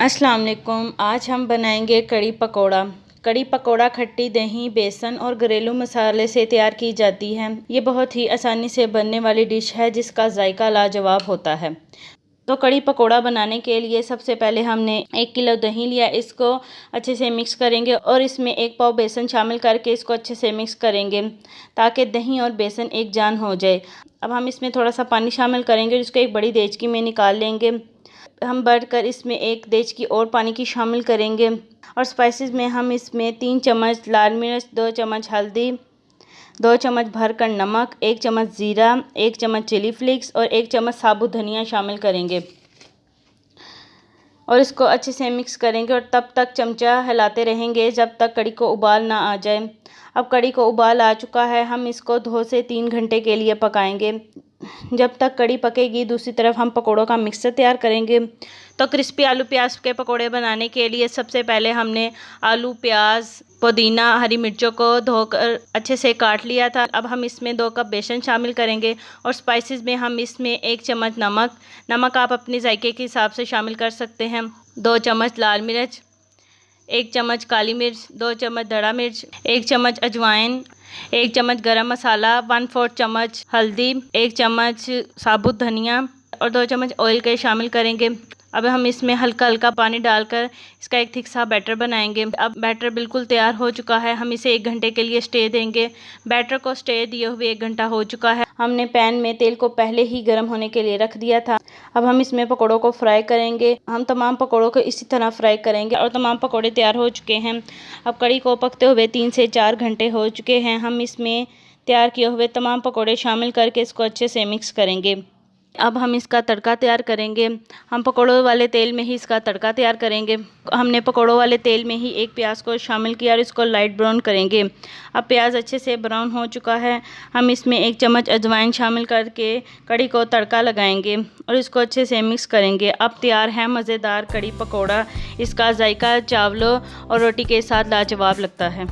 अस्सलाम वालेकुम। आज हम बनाएंगे कड़ी पकोड़ा। कड़ी पकोड़ा खट्टी दही, बेसन और घरेलू मसाले से तैयार की जाती है। ये बहुत ही आसानी से बनने वाली डिश है जिसका जायका लाजवाब होता है। तो कड़ी पकोड़ा बनाने के लिए सबसे पहले हमने 1 किलो दही लिया। इसको अच्छे से मिक्स करेंगे और इसमें 1 पाव बेसन शामिल करके इसको अच्छे से मिक्स करेंगे ताकि दही और बेसन एक जान हो जाए। अब हम इसमें थोड़ा सा पानी शामिल करेंगे, जिसको एक बड़ी देचकी में निकाल लेंगे। हम बढ़कर इसमें 1 देचकी और पानी की शामिल करेंगे और स्पाइसेस में हम इसमें 3 चम्मच लाल मिर्च, 2 चम्मच हल्दी, 2 चम्मच भरकर नमक, 1 चम्मच ज़ीरा, 1 चम्मच चिली फ्लेक्स और 1 चम्मच साबुत धनिया शामिल करेंगे और इसको अच्छे से मिक्स करेंगे और तब तक चमचा हिलाते रहेंगे जब तक कड़ी को उबाल ना आ जाए। अब कड़ी को उबाल आ चुका है, हम इसको 2 से 3 घंटे के लिए पकाएंगे। जब तक कड़ी पकेगी दूसरी तरफ हम पकोड़ों का मिक्सचर तैयार करेंगे। तो क्रिस्पी आलू प्याज के पकोड़े बनाने के लिए सबसे पहले हमने आलू, प्याज, पुदीना, हरी मिर्चों को धोकर अच्छे से काट लिया था। अब हम इसमें 2 कप बेसन शामिल करेंगे और स्पाइसेस में हम इसमें 1 चम्मच नमक आप अपने जायके के हिसाब से शामिल कर सकते हैं, 2 चम्मच लाल मिर्च, 1 चम्मच काली मिर्च, 2 चम्मच धड़ा मिर्च, 1 चम्मच अजवाइन, 1 चम्मच गरम मसाला, 1/4 चम्मच हल्दी, 1 चम्मच साबुत धनिया और 2 चम्मच ऑयल के शामिल करेंगे। अब हम इसमें हल्का हल्का पानी डालकर इसका एक थिक सा बैटर बनाएंगे। अब बैटर बिल्कुल तैयार हो चुका है, हम इसे 1 घंटे के लिए स्टे देंगे। बैटर को स्टे दिए हुए 1 घंटा हो चुका है। हमने पैन में तेल को पहले ही गर्म होने के लिए रख दिया था। अब हम इसमें पकोड़ों को फ्राई करेंगे। हम तमाम पकोड़ों को इसी तरह फ्राई करेंगे और तमाम पकोड़े तैयार हो चुके हैं। अब कड़ी को पकते हुए 3 से 4 घंटे हो चुके हैं। हम इसमें तैयार किए हुए तमाम पकोड़े शामिल करके इसको अच्छे से मिक्स करेंगे। अब हम इसका तड़का तैयार करेंगे। हम पकोड़ों वाले तेल में ही इसका तड़का तैयार करेंगे। हमने पकोड़ों वाले तेल में ही एक प्याज को शामिल किया और इसको लाइट ब्राउन करेंगे। अब प्याज अच्छे से ब्राउन हो चुका है, हम इसमें 1 चम्मच अजवाइन शामिल करके कड़ी को तड़का लगाएंगे और इसको अच्छे से मिक्स करेंगे। अब तैयार है मज़ेदार कड़ी पकोड़ा। इसका जायका चावलों और रोटी के साथ लाजवाब लगता है।